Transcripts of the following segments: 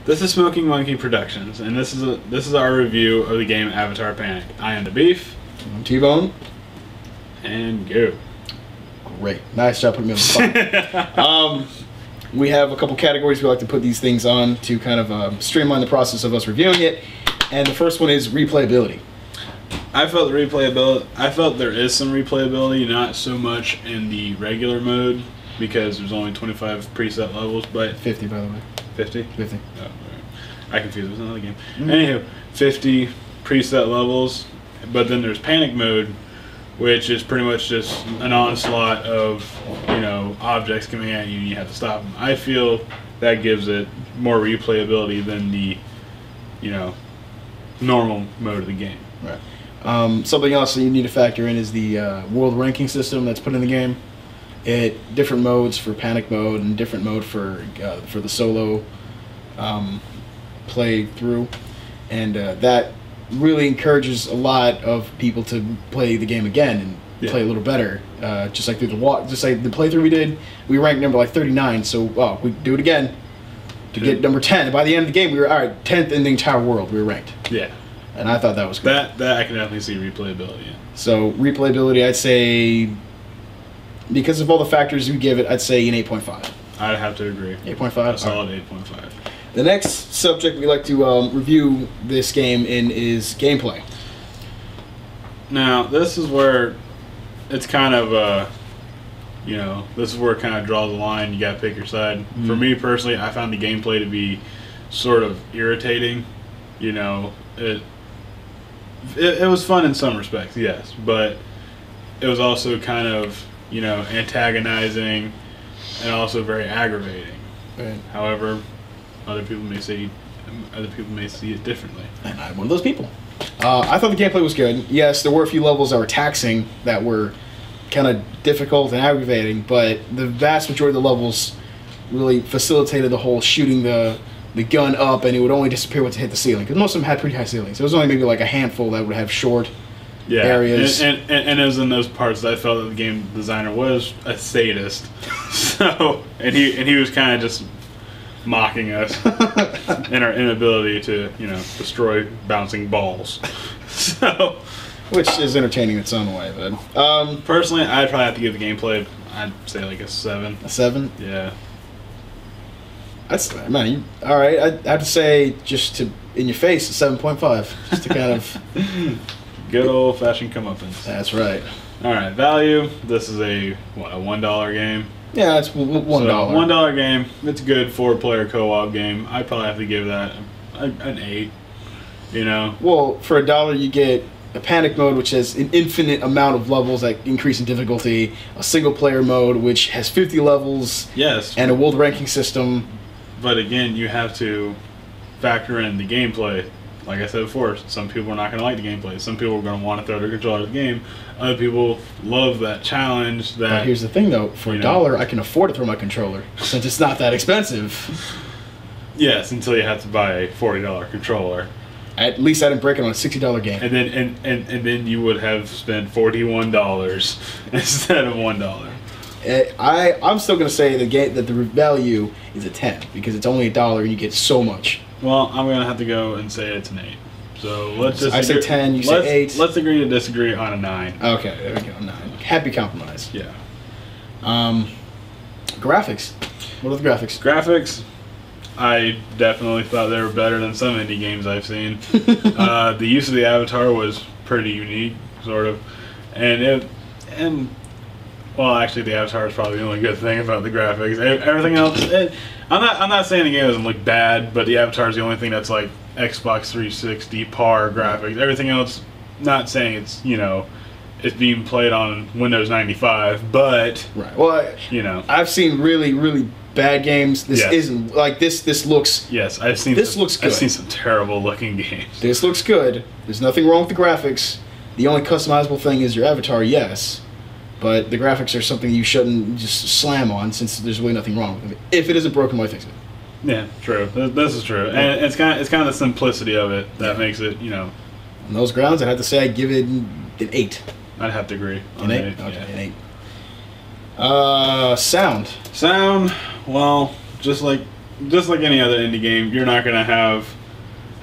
This is Smoking Monkey Productions, and this is our review of the game Avatar Panic. I am the Beef. I'm T-Bone. And go. Great. Nice job putting me on the spot. We have a couple categories we like to put these things on to kind of streamline the process of us reviewing it. And the first one is replayability. I felt there is some replayability, not so much in the regular mode because there's only 25 preset levels, but 50 by the way. 50? 50. Oh, right. I confused it with another game. Anywho, 50 preset levels, but then there's panic mode, which is pretty much just an onslaught of, objects coming at you and you have to stop them. I feel that gives it more replayability than the, normal mode of the game. Right. Something else that you need to factor in is the world ranking system that's put in the game. Different modes for panic mode and different mode for the solo play through, and that really encourages a lot of people to play the game again and play a little better. Just like the playthrough we did, we ranked number like 39. So we do it again to get number 10. And by the end of the game, we were 10th in the entire world. We were ranked. Yeah. And I thought that was good. That I can definitely see replayability in. So replayability, I'd say, because of all the factors we give it, I'd say an 8.5. I'd have to agree. 8.5? A solid 8.5. The next subject we like to review this game in is gameplay. Now, this is where it's kind of, this is where it kind of draws the line. You got to pick your side. For me personally, I found the gameplay to be sort of irritating. It was fun in some respects, yes, but it was also kind of, antagonizing and also very aggravating. Right. However, other people may see it differently. And I'm one of those people. I thought the gameplay was good. Yes, there were a few levels that were taxing, that were kind of difficult and aggravating, but the vast majority of the levels really facilitated the whole shooting the gun up, and it would only disappear once it hit the ceiling, because most of them had pretty high ceilings. There was only maybe like a handful that would have short areas. And it was in those parts that I felt that the game designer was a sadist. So, and he was kind of just mocking us in our inability to, destroy bouncing balls. So, which is entertaining in its own way, but personally, I'd probably have to give the gameplay, I'd say like a 7. A 7? Yeah. That's, man, all right. I'd have to say, just to in your face, a 7.5, just to kind of good old fashioned comeuppance. That's right. All right, value. This is a $1 game. Yeah, it's $1. $1 game. It's a good 4-player co-op game. I'd probably have to give that an 8. Well, for $1, you get a panic mode, which has an infinite amount of levels that increase in difficulty. A single-player mode, which has 50 levels. Yes. And a world ranking system. But again, you have to factor in the gameplay. Like I said before, some people are not going to like the gameplay. Some people are going to want to throw their controller at the game. Other people love that challenge. But here's the thing, though. For $1, I can afford to throw my controller, since it's not that expensive. Yes, until you have to buy a $40 controller. At least I didn't break it on a $60 game. And then you would have spent $41 instead of $1. I'm still going to say that the value is a 10, because it's only $1 and you get so much. Well, I'm going to have to go and say it's an 8. So let's just... I say 10, you say 8. Let's agree to disagree on a 9. Okay, there we go, 9. Happy compromise. Yeah. Graphics. What are the graphics? Graphics, I definitely thought they were better than some indie games I've seen. The use of the avatar was pretty unique, sort of. Well, actually, the avatar is probably the only good thing about the graphics. Everything else, I'm not saying the game doesn't look bad, but the avatar is the only thing that's like Xbox 360 par graphics. Everything else, not saying it's it's being played on Windows 95, but right. Well, I've seen really, really bad games. This isn't like this. This looks. Yes, I've seen. This looks good. I've seen some terrible looking games. This looks good. There's nothing wrong with the graphics. The only customizable thing is your avatar. Yes. But the graphics are something you shouldn't just slam on, since there's really nothing wrong with it. If it isn't broken, why fix it? Yeah, true. This is true, and it's kind of the simplicity of it that makes it, On those grounds, I'd have to say I'd give it an 8. I'd have to agree. An 8? Okay, an 8. Sound. Sound. Well, just like just like any other indie game, you're not gonna have,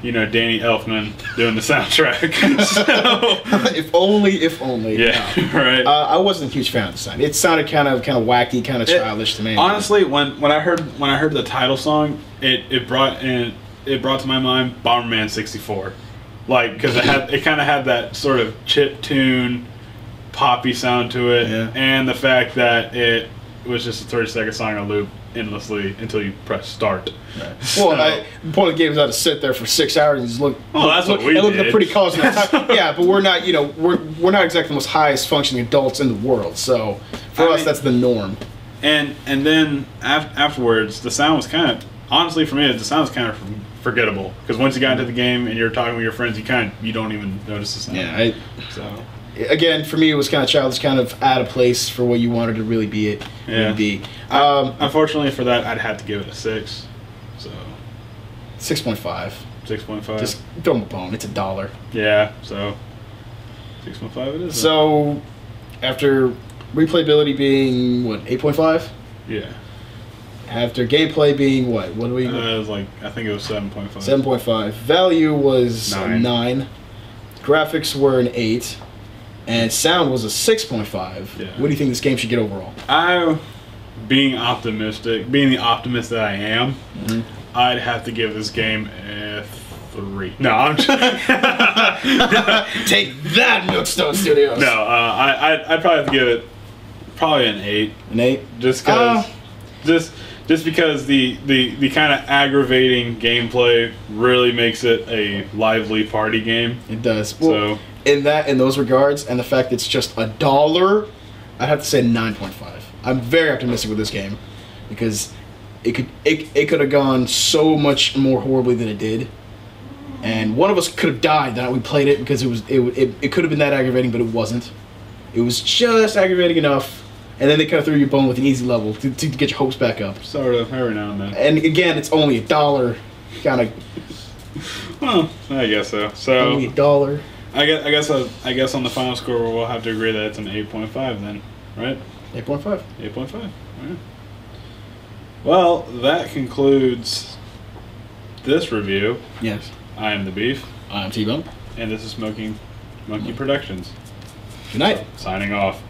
you know, Danny Elfman doing the soundtrack. So, if only. Yeah, right. I wasn't a huge fan of the sound. It sounded kind of wacky, kind of childish to me. Honestly, when I heard the title song, it brought to my mind Bomberman 64, like because it kind of had that sort of chip tune, poppy sound to it, and the fact that it was just a 30-second song on loop endlessly until you press start. Right. So, well, the point of the game is not to sit there for 6 hours and just look. Well, that's what we did. Look at the pretty colors. Yeah, but we're not. You know, we're not exactly the most highest functioning adults in the world. So for us, that's the norm. And then afterwards, the sound was kind of, honestly for me, the sound was kind of forgettable because once you got into the game and you're talking with your friends, you don't even notice the sound. Yeah. So. Again, for me, it was kind of childish, kind of out of place for what you wanted to really be. Unfortunately for that, I'd have to give it a 6. So 6.5. 6.5. Just throw them a bone. It's $1. Yeah. So 6.5 it is. So after replayability being what 8.5. Yeah. After gameplay being what? What do we? It was like I think it was 7.5. 7.5. Value was 9. Graphics were an 8. And sound was a 6.5. Yeah. What do you think this game should get overall? Being the optimist that I am, I'd have to give this game a 3. No, I'm just Take that, Milkstone Studios. No, I'd probably have to give it an 8. An 8? Just because the kind of aggravating gameplay really makes it a lively party game. It does. Well, in those regards, and the fact it's just $1, I'd have to say 9.5. I'm very optimistic with this game because it could have gone so much more horribly than it did, and one of us could have died that we played it because it could have been that aggravating, but it wasn't. It was just aggravating enough, and then they kind of threw you a bone with an easy level to get your hopes back up. Sort of every now and then. And again, it's only $1, kind of. Well, I guess so. So only $1. I guess on the final score we'll have to agree that it's an 8.5 then, right? 8.5. 8.5. All right. Well, that concludes this review. Yes. I am the Beef. I'm T-Bone. And this is Smoking Monkey Productions. Good night. Signing off.